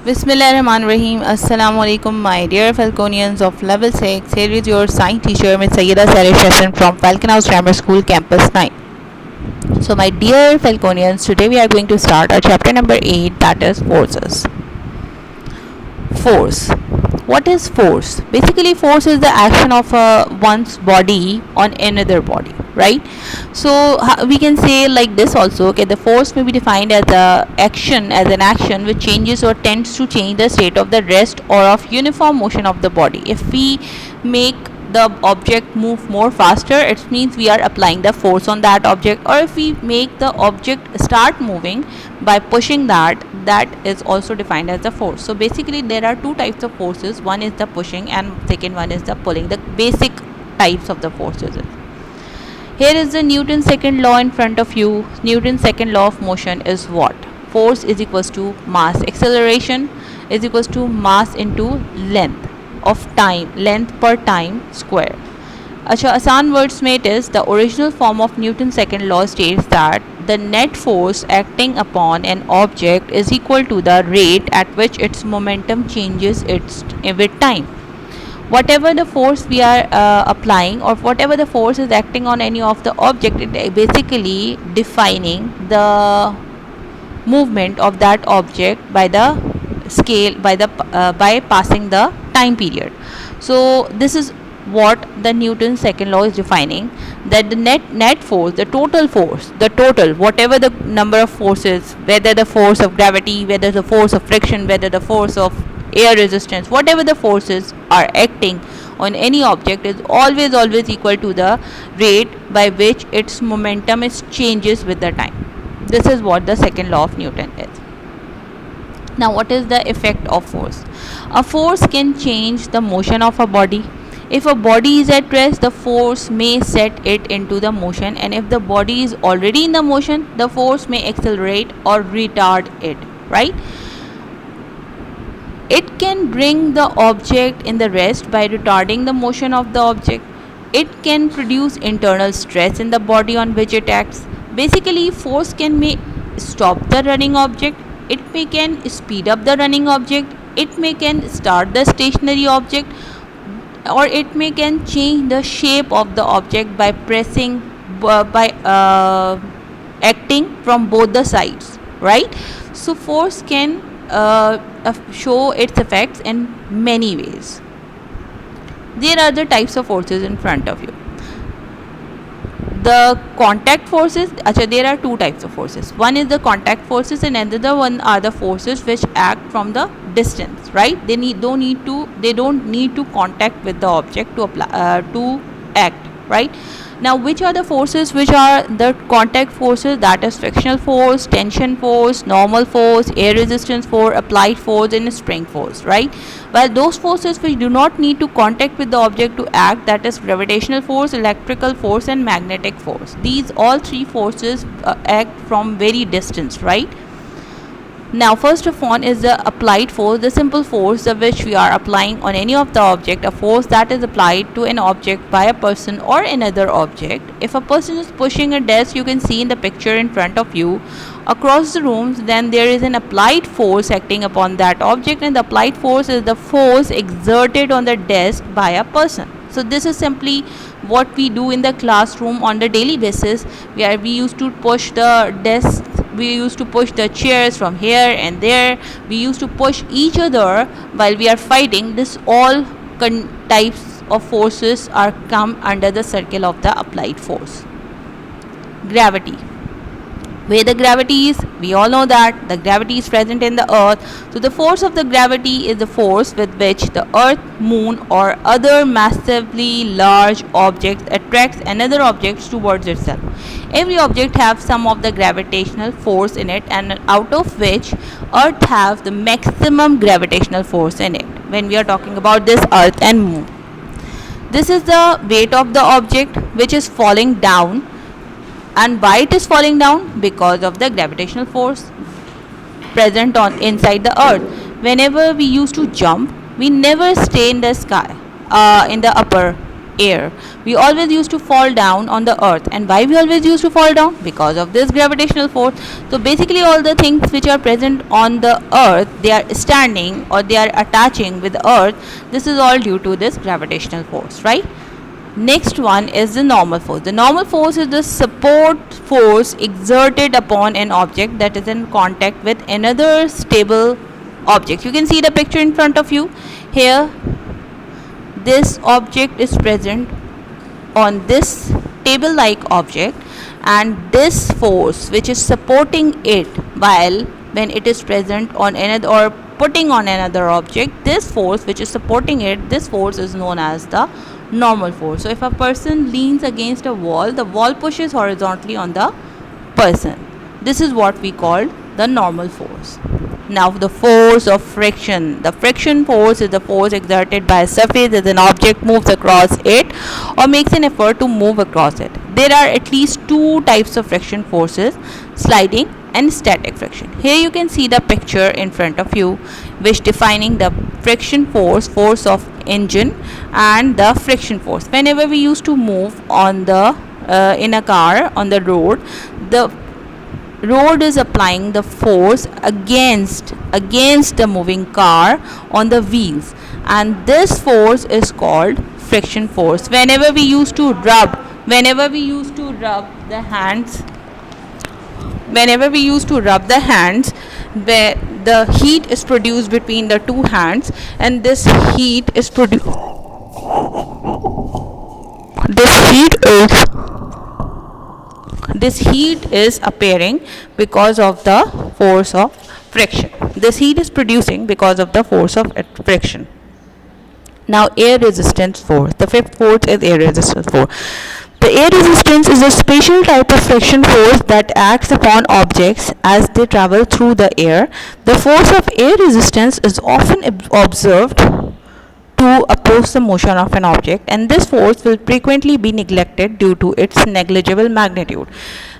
Bismillahirrahmanirrahim. Assalamu alaikum, my dear Falconians of level 6. Here is your science teacher, Ms. Sayyida Saleh Shashan from Falcon House Grammar School, Campus 9. So, my dear Falconians, today we are going to start our chapter number 8, that is forces. Force. What is force? Basically, force is the action of one's body on another body, right? So we can say like this also. Okay, the force may be defined as an action which changes or tends to change the state of the rest or of uniform motion of the body. If we make the object move more faster, it means we are applying the force on that object. Or if we make the object start moving by pushing that is also defined as the force. So basically there are two types of forces. One is the pushing and second one is the pulling. The basic types of the forces. Here is the Newton's second law in front of you. Newton's second law of motion is what? Force is equals to mass. Acceleration is equals to mass into length of time, length per time square. अच्छा, आसान words में it is the original form of Newton's second law states that the net force acting upon an object is equal to the rate at which its momentum changes with time. Whatever the force we are applying, or whatever the force is acting on any of the object, it is basically defining the movement of that object by the scale, by passing the time period. So this is what the Newton's second law is defining, that the net force, the total force, whatever the number of forces, whether the force of gravity, whether the force of friction, whether the force of air resistance, whatever the forces are acting on any object, is always equal to the rate by which its momentum changes with the time. This is what the second law of Newton is. Now, what is the effect of force? A force can change the motion of a body. If a body is at rest, the force may set it into the motion, and if the body is already in the motion, the force may accelerate or retard it, right? It can bring the object in the rest by retarding the motion of the object. It can produce internal stress in the body on which it acts. Basically, force may stop the running object, it can speed up the running object, it can start the stationary object, or it can change the shape of the object by pressing, by acting from both the sides, right? So force can show its effects in many ways. There are the types of forces in front of you. The contact forces, there are two types of forces. One is the contact forces and another one are the forces which act from the distance, right? They don't need to contact with the object to act, right? Now, which are the forces which are the contact forces? That is frictional force, tension force, normal force, air resistance force, applied force, and spring force, right? While those forces which do not need to contact with the object to act, that is gravitational force, electrical force, and magnetic force. These all three forces act from very distance, right? Now, first of all is the applied force, the simple force which we are applying on any of the object, a force that is applied to an object by a person or another object. If a person is pushing a desk, you can see in the picture in front of you, across the rooms, then there is an applied force acting upon that object, and the applied force is the force exerted on the desk by a person. So this is simply what we do in the classroom on the daily basis, where we used to push the desks, we used to push the chairs from here and there, we used to push each other while we are fighting. This all types of forces are come under the circle of the applied force. Gravity. Where the gravity is, we all know that the gravity is present in the earth. So the force of the gravity is the force with which the earth, moon, or other massively large objects attracts another object towards itself. Every object has some of the gravitational force in it, and out of which earth has the maximum gravitational force in it when we are talking about this earth and moon. This is the weight of the object which is falling down. And why it is falling down? Because of the gravitational force present inside the earth. Whenever we used to jump, we never stay in the sky, in the upper air. We always used to fall down on the earth. And why we always used to fall down? Because of this gravitational force. So basically all the things which are present on the earth, they are standing or they are attaching with the earth. This is all due to this gravitational force, right? Next one is the normal force. The normal force is the support force exerted upon an object that is in contact with another stable object. You can see the picture in front of you. Here, this object is present on this table-like object, and this force which is supporting it while when it is present on another or putting on another object, this force which is supporting it, this force is known as the normal force. So if a person leans against a wall, the wall pushes horizontally on the person. This is what we call the normal force. Now the force of friction. The friction force is the force exerted by a surface as an object moves across it or makes an effort to move across it. There are at least two types of friction forces, sliding and static friction. Here you can see the picture in front of you which defining the friction force, force of engine, and the friction force. Whenever we used to move on the in a car on the road, the road is applying the force against the moving car on the wheels, and this force is called friction force. Whenever we used to rub the hands, where the heat is produced between the two hands, and this heat is appearing because of the force of friction. This heat is producing because of the force of friction. Now air resistance force. The fifth force is air resistance force. The air resistance is a special type of friction force that acts upon objects as they travel through the air. The force of air resistance is often observed to oppose the motion of an object, and this force will frequently be neglected due to its negligible magnitude.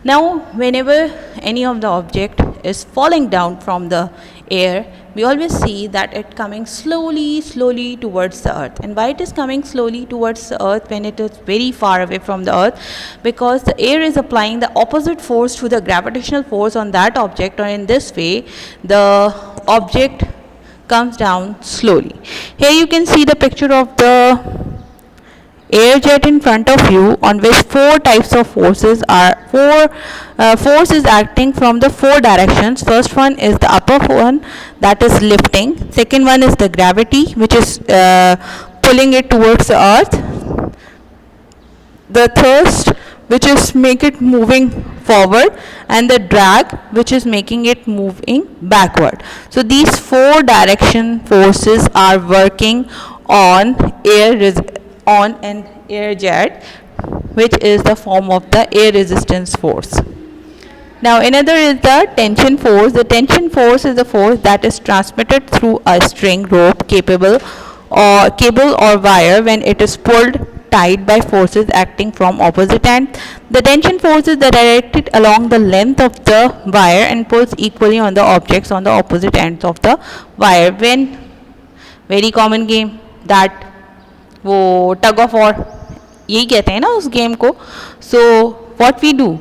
Now whenever any of the object is falling down from the air, we always see that it coming slowly towards the earth. And why it is coming slowly towards the earth when it is very far away from the earth? Because the air is applying the opposite force to the gravitational force on that object, or in this way the object comes down slowly. Here you can see the picture of the air jet in front of you, on which four types of forces are forces acting from the four directions. First one is the upper one, that is lifting. Second one is the gravity, which is pulling it towards the earth. The thrust, which is make it moving forward, and the drag, which is making it moving backward. So these four direction forces are working on an air jet, which is the form of the air resistance force. Now another is the tension force. The tension force is the force that is transmitted through a string, rope, cable or wire when it is pulled tied by forces acting from opposite ends. The tension force is directed along the length of the wire and pulls equally on the objects on the opposite ends of the wire. When very common game that वो tug of war, यही कहते हैं ना उस game को. So what we do,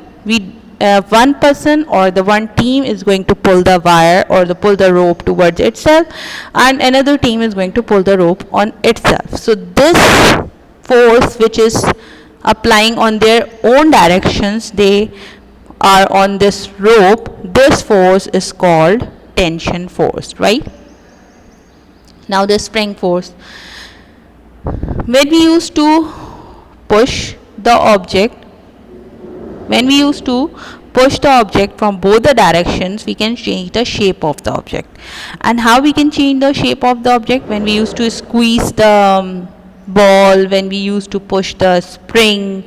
one person or the one team is going to pull the wire or pull the rope towards itself, and another team is going to pull the rope on itself. So this force which is applying on their own directions, they are on this rope, this force is called tension force, right? Now the spring force. When we used to push the object from both the directions, we can change the shape of the object. And how we can change the shape of the object? When we used to squeeze the ball, when we used to push the spring,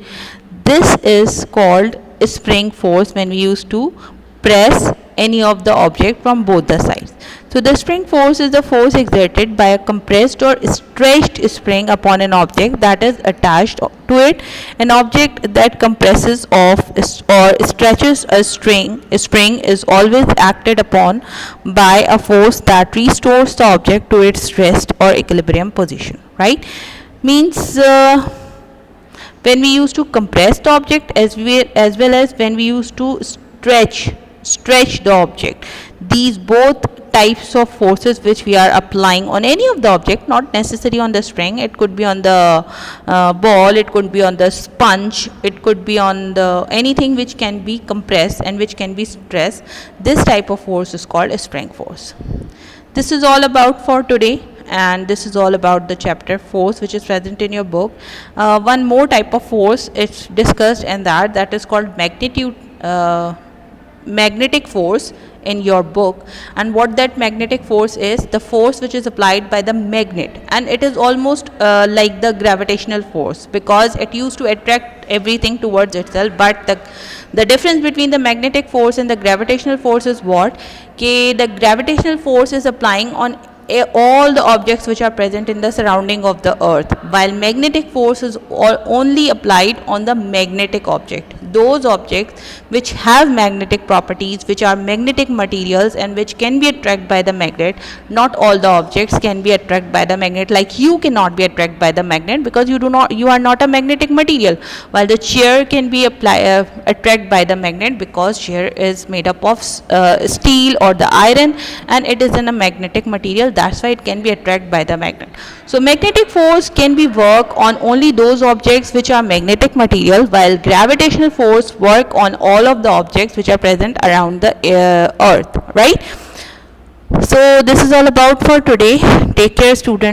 this is called spring force when we used to press any of the object from both the sides. So the spring force is the force exerted by a compressed or stretched spring upon an object that is attached to it. An object that compresses off or stretches a spring is always acted upon by a force that restores the object to its rest or equilibrium position, right? Means when we used to compress the object, as well as when we used to stretch the object. These both types of forces which we are applying on any of the object, not necessarily on the spring, it could be on the ball, it could be on the sponge, it could be on the anything which can be compressed and which can be stressed. This type of force is called a spring force. This is all about for today, and this is all about the chapter force which is present in your book. One more type of force is discussed, and that is called magnetic force in your book. And what that magnetic force is, the force which is applied by the magnet, and it is almost like the gravitational force, because it used to attract everything towards itself. But the difference between the magnetic force and the gravitational force is what? The gravitational force is applying on all the objects which are present in the surrounding of the earth, while magnetic force is only applied on the magnetic object, those objects which have magnetic properties, which are magnetic materials and which can be attracted by the magnet. Not all the objects can be attracted by the magnet, like you cannot be attracted by the magnet because you are not a magnetic material, while the chair can be attracted by the magnet because chair is made up of steel or the iron, and it is in a magnetic material, that's why it can be attracted by the magnet. So magnetic force can be work on only those objects which are magnetic material, while gravitational force work on all of the objects which are present around the earth, right? So this is all about for today. Take care, students.